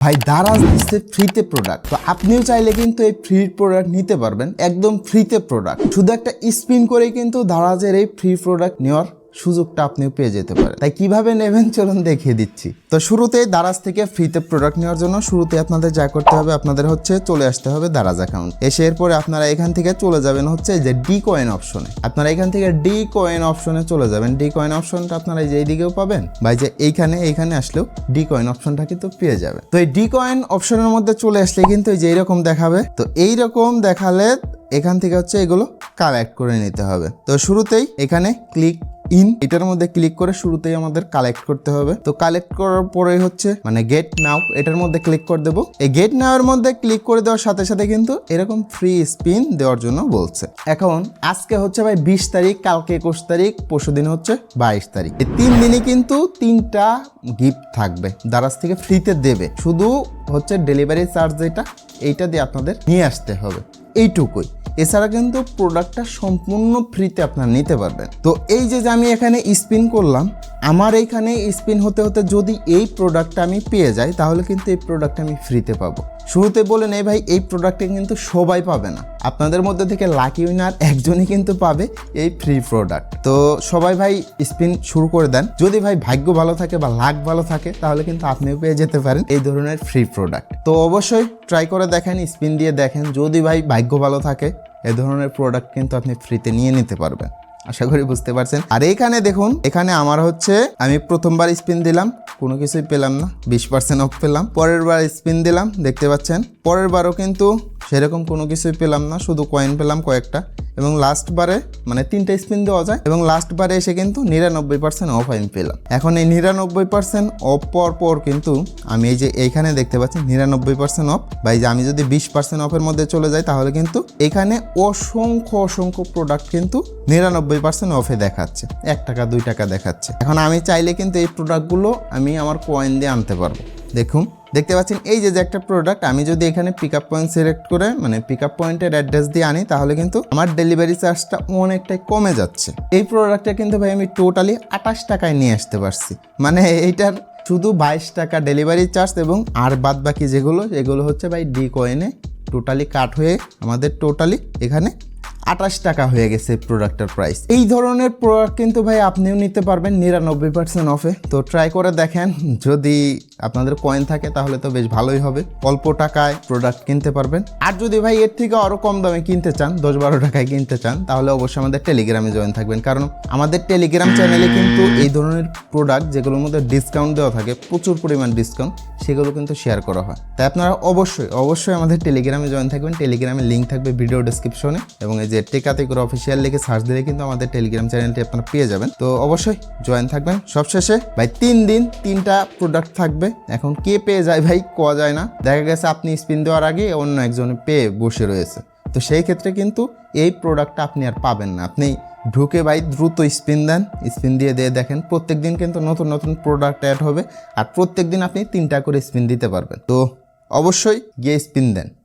ভাই দারাজ দিচ্ছে ফ্রিতে প্রোডাক্ট, তো আপনিও চাইলে কিন্তু এই ফ্রি প্রোডাক্ট নিতে পারবেন, একদম ফ্রিতে প্রোডাক্ট। শুধু একটা স্পিন করেই কিন্তু দারাজের এই ফ্রি প্রোডাক্ট নেওয়ার সুযোগটা আপনিও পেয়ে যেতে পারেন। তাই কিভাবে নেবেন চলুন দেখিয়ে দিচ্ছি। তো শুরুতেই দারাজ থেকে ফ্রিতে প্রোডাক্ট নেওয়ার জন্য শুরুতে আপনাদের যা করতে হবে, আপনাদের হচ্ছে চলে আসতে হবে দারাজ অ্যাকাউন্ট। এসে এরপরে আপনারা এখান থেকে চলে যাবেন হচ্ছে যে ডি কয়েন অপশনে। আপনারা এখান থেকে ডি কয়েন অপশনে চলে যাবেন। ডি কয়েন অপশনটা আপনারা এই দিকেও পাবেন, বা যে এইখানে আসলেও ডি কয়েন অপশনটা কিন্তু পেয়ে যাবেন। তো এই ডি কয়েন অপশনের মধ্যে চলে আসলে কিন্তু এই যে এইরকম দেখাবে। তো এইরকম দেখালে এখান থেকে হচ্ছে এগুলো কালেক্ট করে নিতে হবে। তো শুরুতেই এখানে ক্লিক এটার মধ্যে ক্লিক করে শুরুতেই আমাদের কালেক্ট করতে হবে। তো কালেক্ট করার পরে হচ্ছে মানে গেট নাও, এটার মধ্যে ক্লিক করে দেবো। এই গেট নাও এর মধ্যে ক্লিক করে দেওয়ার সাথে সাথে কিন্তু এরকম ফ্রি স্পিন দেওয়ার জন্য বলছে। এখন আজকে হচ্ছে ভাই 20 তারিখ, কালকে 21 তারিখ, পরশুদিন হচ্ছে 22 তারিখ। এই 3 দিনই কিন্তু 3টা গিফট থাকবে, দারাজ থেকে ফ্রিতে দেবে। শুধু হচ্ছে ডেলিভারি চার্জ যেটা, এইটা দিয়ে আপনাদের নিয়ে আসতে হবে, এইটুকুই। এছাড়া কিন্তু প্রোডাক্টটা সম্পূর্ণ ফ্রিতে আপনারা নিতে পারবেন। তো এই যে আমি এখানে স্পিন করলাম, আমার এইখানে স্পিন হতে হতে যদি এই প্রোডাক্টটা আমি পেয়ে যাই, তাহলে কিন্তু এই প্রোডাক্টটা আমি ফ্রিতে পাবো। শুরুতে বলে নেই ভাই, এই প্রোডাক্টে কিন্তু সবাই পাবে না, আপনাদের মধ্যে থেকে লাকি উইনার একজনই কিন্তু পাবে এই ফ্রি প্রোডাক্ট। তো সবাই ভাই স্পিন শুরু করে দেন। যদি ভাই ভাগ্য ভালো থাকে বা লাক ভালো থাকে, তাহলে কিন্তু আপনিও পেয়ে যেতে পারেন এই ধরনের ফ্রি প্রোডাক্ট। তো অবশ্যই ট্রাই করে দেখেন, স্পিন দিয়ে দেখেন। যদি ভাই ভাগ্য ভালো থাকে, এ ধরনের প্রোডাক্ট কিন্তু আপনি ফ্রিতে নিয়ে নিতে পারবেন। আশা করি বুঝতে পারছেন। আর এইখানে দেখুন, এখানে আমার হচ্ছে আমি প্রথমবার স্পিন দিলাম, কোনো কিছুই পেলাম না, 20% অফ পেলাম। পরের বার স্পিন দিলাম, দেখতে পাচ্ছেন পরের বারও কিন্তু সেরকম কোনো কিছুই পেলাম না, শুধু কয়েন পেলাম কয়েকটা। এবং লাস্ট বারে মানে 3টা স্পিন দেওয়া যায়, এবং লাস্ট বারে এসে কিন্তু 99% অফ আমি পেলাম। এখন এই 99% অফ পাওয়ার পর কিন্তু আমি এই যে এইখানে দেখতে পাচ্ছি 99% অফ, বা এই যে আমি যদি 20% অফের মধ্যে চলে যাই, তাহলে কিন্তু এখানে অসংখ্য প্রোডাক্ট কিন্তু 99% অফে দেখাচ্ছে, 1 টাকা 2 টাকা দেখাচ্ছে। এখন আমি চাইলে কিন্তু এই প্রোডাক্টগুলো আমি আমার কয়েন দিয়ে আনতে পারবো। দেখুন, দেখতে পাচ্ছেন এই যে একটা প্রোডাক্ট, আমি যদি এখানে পিক আপ পয়েন্ট সিলেক্ট করে মানে পিক আপ পয়েন্টের অ্যাড্রেস দিয়ে আনি, তাহলে কিন্তু আমার ডেলিভারি চার্জটা অনেকটাই কমে যাচ্ছে। এই প্রোডাক্টটা কিন্তু ভাই আমি টোটালি 28 টাকায় নিয়ে আসতে পারছি। মানে এইটার শুধু 22 টাকা ডেলিভারি চার্জ, এবং আর বাদ বাকি যেগুলো হচ্ছে ভাই ডি কয়েনে টোটালি কাট হয়ে আমাদের টোটালি এখানে 28 টাকা হয়ে গেছে প্রোডাক্টের প্রাইস। এই ধরনের প্রোডাক্ট কিন্তু ভাই আপনিও নিতে পারবেন 99% অফে। তো ট্রাই করে দেখেন, যদি আপনাদের কয়েন থাকে তাহলে তো বেশ ভালোই হবে, অল্প টাকায় প্রোডাক্ট কিনতে পারবেন। আর যদি ভাই এর থেকে আরও কম দামে কিনতে চান, 10-12 টাকায় কিনতে চান, তাহলে অবশ্যই আমাদের টেলিগ্রামে জয়েন থাকবেন। কারণ আমাদের টেলিগ্রাম চ্যানেলে কিন্তু এই ধরনের প্রোডাক্ট যেগুলোর মধ্যে ডিসকাউন্ট দেওয়া থাকে, প্রচুর পরিমাণ ডিসকাউন্ট, সেগুলো কিন্তু শেয়ার করা হয়। তাই আপনারা অবশ্যই আমাদের টেলিগ্রামে জয়েন থাকবেন। টেলিগ্রামের লিঙ্ক থাকবে ভিডিও ডেসক্রিপশনে, এবং এই যে টেকাতে করে অফিসিয়াল লিখে সার্চ দিলে কিন্তু আমাদের টেলিগ্রাম চ্যানেলটি আপনারা পেয়ে যাবেন। তো অবশ্যই জয়েন থাকবেন। সবশেষে ভাই 3 দিন 3টা প্রোডাক্ট থাকবে। এখন কে পেয়ে যায় ভাই কোয়া যায় না, দেখা গেছে আপনি স্পিন দেওয়ার আগে অন্য একজনে পেয়ে বসে রয়েছে। তো সেই ক্ষেত্রে কিন্তু এই প্রোডাক্টটা আপনি আর পাবেন না। আপনি ঢুকে ভাই দ্রুত স্পিন দেন, স্পিন দিয়ে দেখেন প্রত্যেক দিন কিন্তু নতুন প্রোডাক্ট অ্যাড হবে, আর প্রত্যেক দিন আপনি 3টা করে স্পিন দিতে পারবেন। তো অবশ্যই গিয়ে স্পিন দেন।